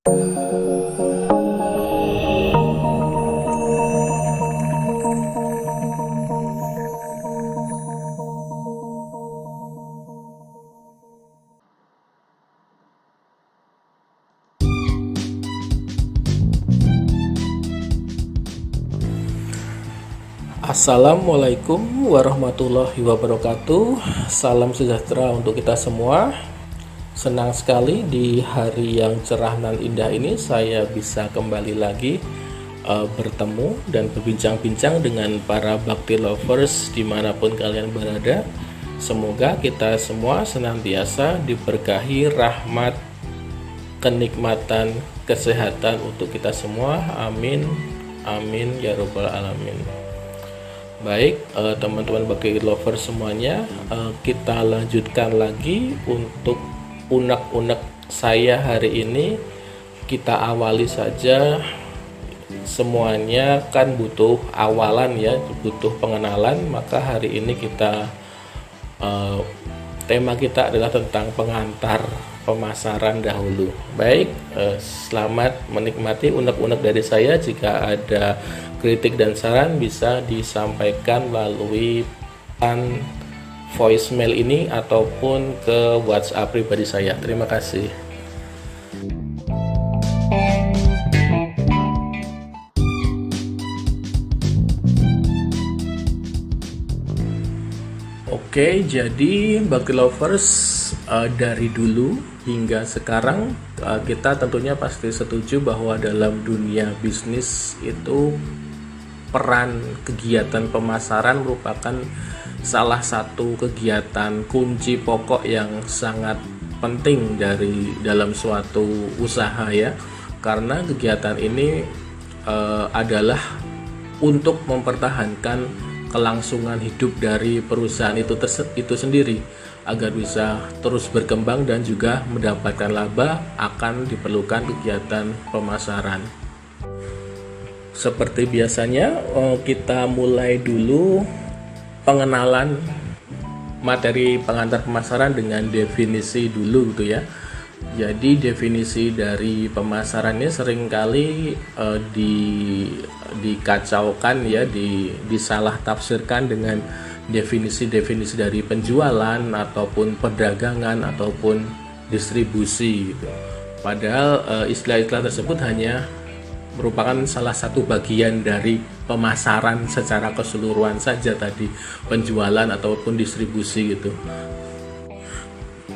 Assalamualaikum warahmatullahi wabarakatuh. Salam sejahtera untuk kita semua. Senang sekali di hari yang cerah dan indah ini saya bisa kembali lagi bertemu dan berbincang-bincang dengan para bakti lovers dimanapun kalian berada. Semoga kita semua senantiasa diberkahi rahmat, kenikmatan, kesehatan untuk kita semua. Amin, amin ya robbal alamin. Baik, teman-teman bakti lover semuanya, kita lanjutkan lagi untuk unek-unek saya hari ini. Kita awali saja, semuanya kan butuh awalan ya, butuh pengenalan. Maka hari ini tema kita adalah tentang pengantar pemasaran dahulu. Baik, selamat menikmati unek-unek dari saya. Jika ada kritik dan saran bisa disampaikan melalui voicemail ini ataupun ke WhatsApp pribadi saya. Terima kasih. Oke, jadi bakti lovers, dari dulu hingga sekarang kita tentunya pasti setuju bahwa dalam dunia bisnis itu peran kegiatan pemasaran merupakan salah satu kegiatan kunci pokok yang sangat penting dalam suatu usaha ya, karena kegiatan ini adalah untuk mempertahankan kelangsungan hidup dari perusahaan itu sendiri agar bisa terus berkembang dan juga mendapatkan laba. Akan diperlukan kegiatan pemasaran. Seperti biasanya, kita mulai dulu pengenalan materi pengantar pemasaran dengan definisi dulu gitu ya. Jadi definisi dari pemasaran ini seringkali dikacaukan ya, disalah tafsirkan dengan definisi-definisi dari penjualan ataupun perdagangan ataupun distribusi gitu. Padahal istilah-istilah tersebut hanya merupakan salah satu bagian dari pemasaran secara keseluruhan saja, tadi penjualan ataupun distribusi gitu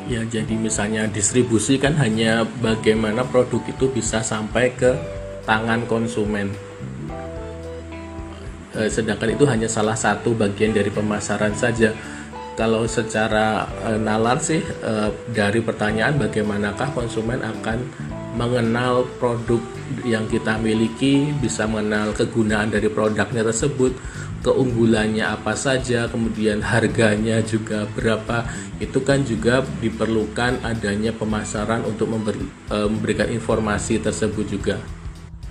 ya. Jadi misalnya distribusi kan hanya bagaimana produk itu bisa sampai ke tangan konsumen, sedangkan itu hanya salah satu bagian dari pemasaran saja. Kalau secara nalar sih, dari pertanyaan bagaimanakah konsumen akan mengenal produk yang kita miliki, bisa mengenal kegunaan dari produknya tersebut, keunggulannya apa saja, kemudian harganya juga berapa. Itu kan juga diperlukan adanya pemasaran untuk memberikan informasi tersebut juga.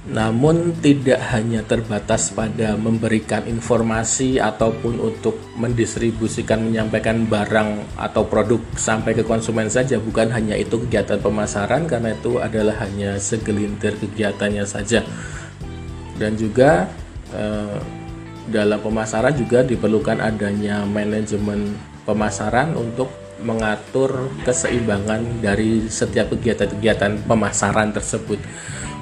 Namun tidak hanya terbatas pada memberikan informasi ataupun untuk mendistribusikan, menyampaikan barang atau produk sampai ke konsumen saja. Bukan hanya itu kegiatan pemasaran, karena itu adalah hanya segelintir kegiatannya saja. Dan juga dalam pemasaran juga diperlukan adanya manajemen pemasaran untuk mengatur keseimbangan dari setiap kegiatan-kegiatan pemasaran tersebut.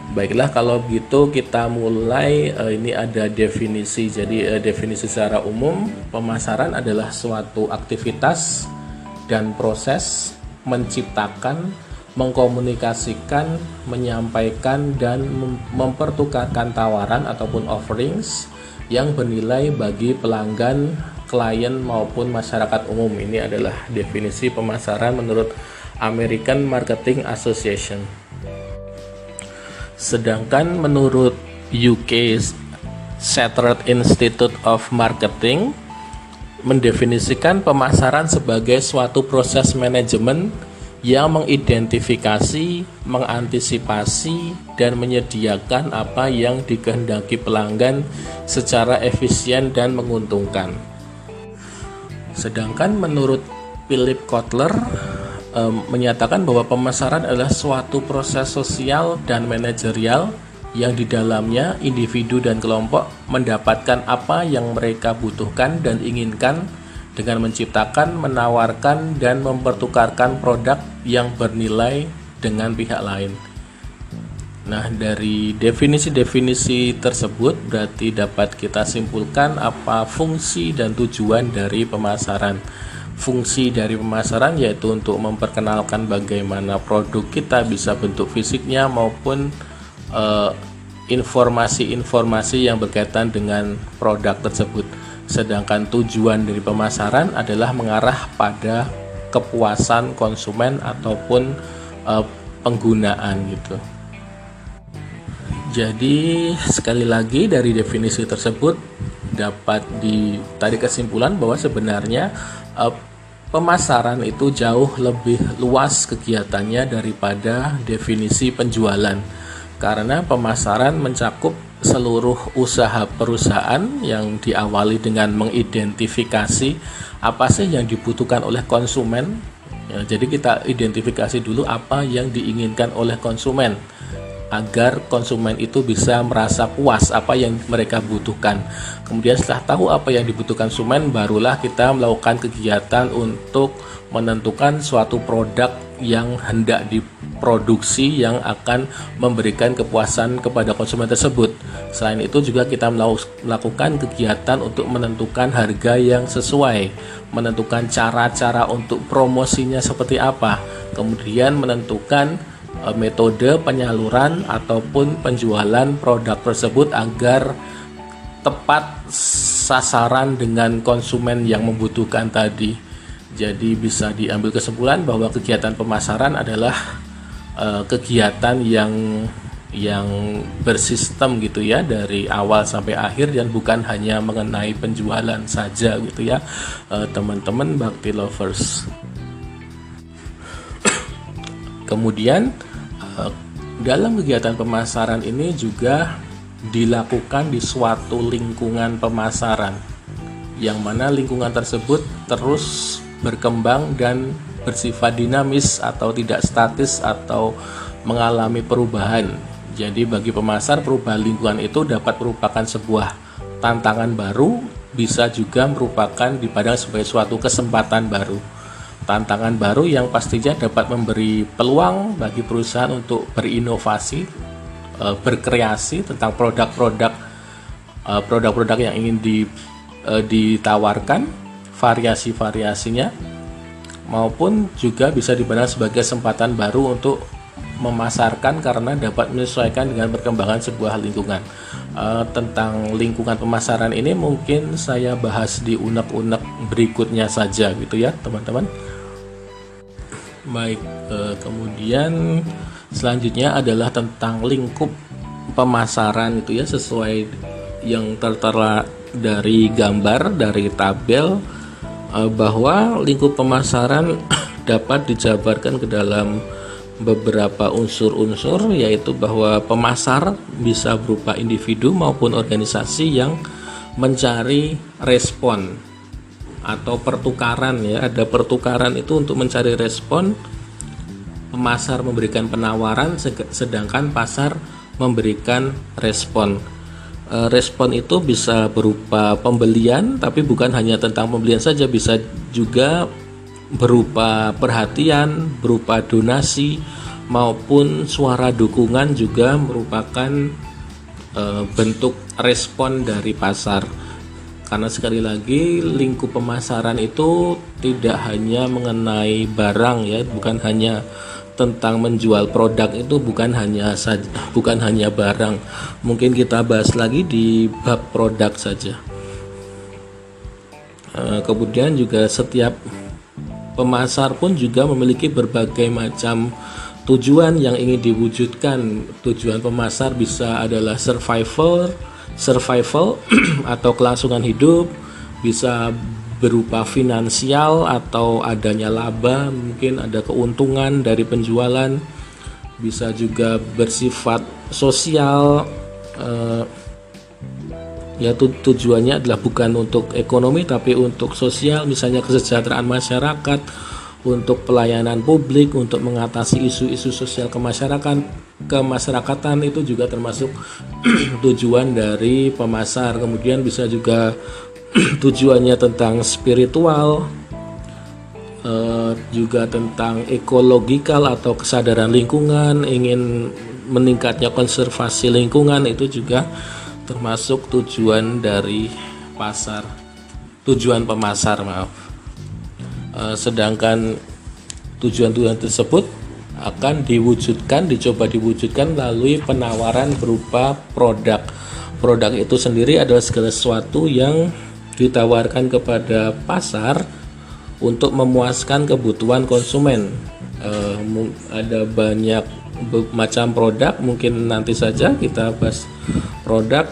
Baiklah, kalau begitu kita mulai. Ini ada definisi. Jadi definisi secara umum, pemasaran adalah suatu aktivitas dan proses menciptakan, mengkomunikasikan, menyampaikan, dan mempertukarkan tawaran ataupun offerings yang bernilai bagi pelanggan, klien, maupun masyarakat umum. Ini adalah definisi pemasaran menurut American Marketing Association. Sedangkan menurut UK Chartered Institute of Marketing mendefinisikan pemasaran sebagai suatu proses manajemen yang mengidentifikasi, mengantisipasi, dan menyediakan apa yang dikehendaki pelanggan secara efisien dan menguntungkan. Sedangkan menurut Philip Kotler, menyatakan bahwa pemasaran adalah suatu proses sosial dan manajerial yang di dalamnya individu dan kelompok mendapatkan apa yang mereka butuhkan dan inginkan dengan menciptakan, menawarkan, dan mempertukarkan produk yang bernilai dengan pihak lain. Nah, dari definisi-definisi tersebut berarti dapat kita simpulkan apa fungsi dan tujuan dari pemasaran. Fungsi dari pemasaran yaitu untuk memperkenalkan bagaimana produk kita, bisa bentuk fisiknya maupun informasi-informasi yang berkaitan dengan produk tersebut. Sedangkan tujuan dari pemasaran adalah mengarah pada kepuasan konsumen ataupun penggunaan gitu. Jadi sekali lagi dari definisi tersebut dapat ditarik kesimpulan bahwa sebenarnya pemasaran itu jauh lebih luas kegiatannya daripada definisi penjualan, karena pemasaran mencakup seluruh usaha perusahaan yang diawali dengan mengidentifikasi apa sih yang dibutuhkan oleh konsumen. Ya, jadi kita identifikasi dulu apa yang diinginkan oleh konsumen agar konsumen itu bisa merasa puas apa yang mereka butuhkan. Kemudian setelah tahu apa yang dibutuhkan konsumen, barulah kita melakukan kegiatan untuk menentukan suatu produk yang hendak diproduksi yang akan memberikan kepuasan kepada konsumen tersebut. Selain itu juga kita melakukan kegiatan untuk menentukan harga yang sesuai, menentukan cara-cara untuk promosinya seperti apa, kemudian menentukan metode penyaluran ataupun penjualan produk tersebut agar tepat sasaran dengan konsumen yang membutuhkan tadi. Jadi bisa diambil kesimpulan bahwa kegiatan pemasaran adalah kegiatan yang bersistem gitu ya, dari awal sampai akhir, dan bukan hanya mengenai penjualan saja gitu ya, teman-teman Bakti Lovers. Kemudian dalam kegiatan pemasaran ini juga dilakukan di suatu lingkungan pemasaran, yang mana lingkungan tersebut terus berkembang dan bersifat dinamis atau tidak statis atau mengalami perubahan. Jadi bagi pemasar, perubahan lingkungan itu dapat merupakan sebuah tantangan baru, bisa juga merupakan dipandang sebagai suatu kesempatan baru. Tantangan baru yang pastinya dapat memberi peluang bagi perusahaan untuk berinovasi, berkreasi tentang produk-produk yang ingin ditawarkan, variasi-variasinya, maupun juga bisa dipandang sebagai kesempatan baru untuk memasarkan karena dapat menyesuaikan dengan perkembangan sebuah lingkungan. Tentang lingkungan pemasaran ini mungkin saya bahas di unek-unek berikutnya saja gitu ya teman-teman. Baik, kemudian selanjutnya adalah tentang lingkup pemasaran itu ya, sesuai yang tertera dari gambar, dari tabel, bahwa lingkup pemasaran dapat dijabarkan ke dalam beberapa unsur-unsur, yaitu bahwa pemasar bisa berupa individu maupun organisasi yang mencari respon atau pertukaran ya. Ada pertukaran itu untuk mencari respon, pemasar memberikan penawaran sedangkan pasar memberikan respon. Respon itu bisa berupa pembelian, tapi bukan hanya tentang pembelian saja, bisa juga berupa perhatian, berupa donasi, maupun suara dukungan juga merupakan bentuk respon dari pasar. Karena sekali lagi lingkup pemasaran itu tidak hanya mengenai barang ya, bukan hanya tentang menjual produk, itu bukan hanya barang. Mungkin kita bahas lagi di bab produk saja. Kemudian juga setiap pemasar pun juga memiliki berbagai macam tujuan yang ingin diwujudkan. Tujuan pemasar bisa adalah survival atau kelangsungan hidup, bisa berupa finansial atau adanya laba, mungkin ada keuntungan dari penjualan, bisa juga bersifat sosial, ya tujuannya adalah bukan untuk ekonomi tapi untuk sosial, misalnya kesejahteraan masyarakat, untuk pelayanan publik, untuk mengatasi isu-isu sosial kemasyarakatan itu juga termasuk tujuan dari pemasar. Kemudian bisa juga tujuannya tentang spiritual, juga tentang ekologikal atau kesadaran lingkungan, ingin meningkatnya konservasi lingkungan, itu juga termasuk tujuan dari tujuan pemasar, maaf. Sedangkan tujuan-tujuan tersebut akan dicoba diwujudkan melalui penawaran berupa produk. Produk itu sendiri adalah segala sesuatu yang ditawarkan kepada pasar untuk memuaskan kebutuhan konsumen. Ada banyak macam produk, mungkin nanti saja kita bahas produk.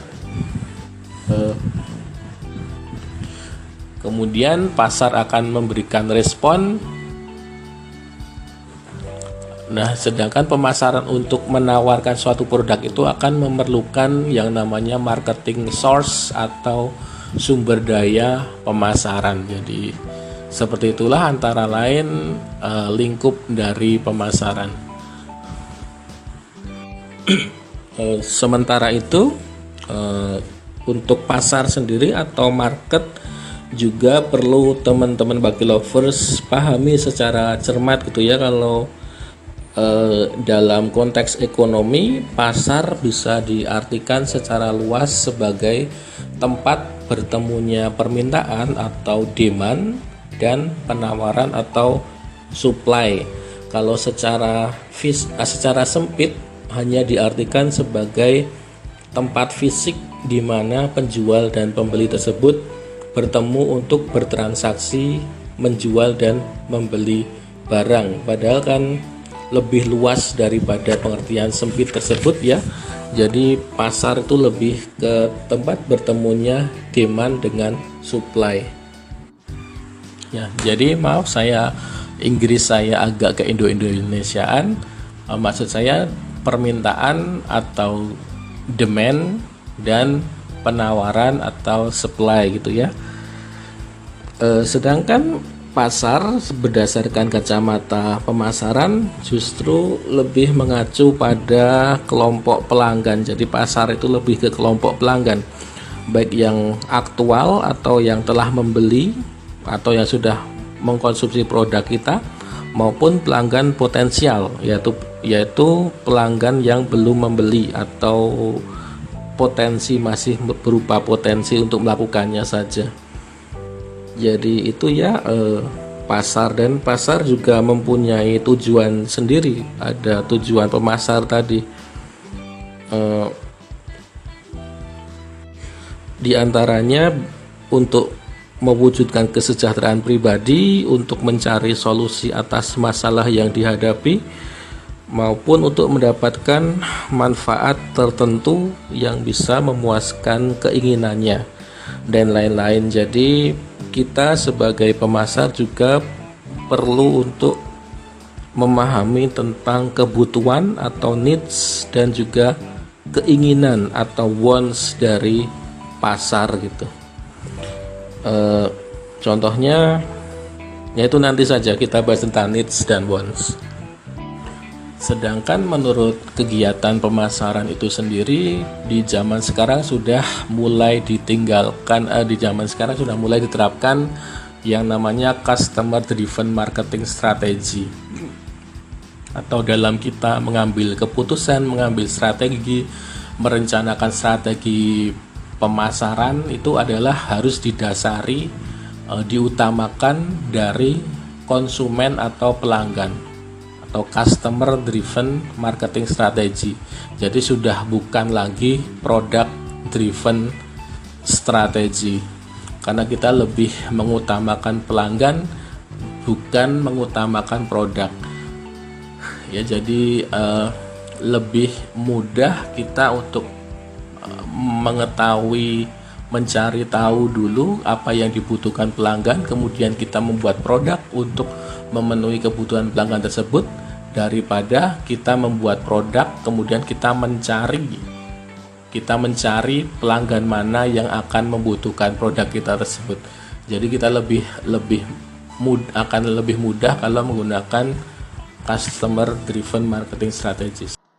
Kemudian pasar akan memberikan respon. Nah, sedangkan pemasaran untuk menawarkan suatu produk itu akan memerlukan yang namanya marketing source atau sumber daya pemasaran. Jadi seperti itulah antara lain lingkup dari pemasaran. Sementara itu untuk pasar sendiri atau market juga perlu teman-teman Baki Lovers pahami secara cermat gitu ya. Kalau dalam konteks ekonomi, pasar bisa diartikan secara luas sebagai tempat bertemunya permintaan atau demand dan penawaran atau supply. Kalau secara sempit hanya diartikan sebagai tempat fisik di mana penjual dan pembeli tersebut bertemu untuk bertransaksi, menjual dan membeli barang. Padahal kan lebih luas daripada pengertian sempit tersebut ya. Jadi pasar itu lebih ke tempat bertemunya demand dengan supply. Ya, jadi maaf Inggris saya agak ke Indo-Indonesiaan. Maksud saya permintaan atau demand dan penawaran atau supply gitu ya. Sedangkan pasar berdasarkan kacamata pemasaran justru lebih mengacu pada kelompok pelanggan. Jadi pasar itu lebih ke kelompok pelanggan, baik yang aktual atau yang telah membeli atau yang sudah mengkonsumsi produk kita, maupun pelanggan potensial, yaitu pelanggan yang belum membeli atau masih berupa potensi untuk melakukannya saja. Jadi itu ya pasar, dan pasar juga mempunyai tujuan sendiri. Ada tujuan pemasar tadi, di antaranya untuk mewujudkan kesejahteraan pribadi, untuk mencari solusi atas masalah yang dihadapi, maupun untuk mendapatkan manfaat tertentu yang bisa memuaskan keinginannya dan lain-lain. Jadi kita sebagai pemasar juga perlu untuk memahami tentang kebutuhan atau needs dan juga keinginan atau wants dari pasar gitu. Contohnya yaitu nanti saja kita bahas tentang needs dan wants. Sedangkan menurut kegiatan pemasaran itu sendiri di zaman sekarang sudah mulai diterapkan yang namanya customer driven marketing strategy, atau dalam kita mengambil keputusan, mengambil strategi, merencanakan strategi pemasaran itu adalah harus didasari, diutamakan dari konsumen atau pelanggan, atau customer driven marketing strategy. Jadi sudah bukan lagi product driven strategy, karena kita lebih mengutamakan pelanggan, bukan mengutamakan produk ya. Jadi lebih mudah kita untuk mengetahui, mencari tahu dulu apa yang dibutuhkan pelanggan, kemudian kita membuat produk untuk memenuhi kebutuhan pelanggan tersebut, daripada kita membuat produk kemudian kita mencari pelanggan mana yang akan membutuhkan produk kita tersebut. Jadi kita lebih akan lebih mudah kalau menggunakan customer driven marketing strategies.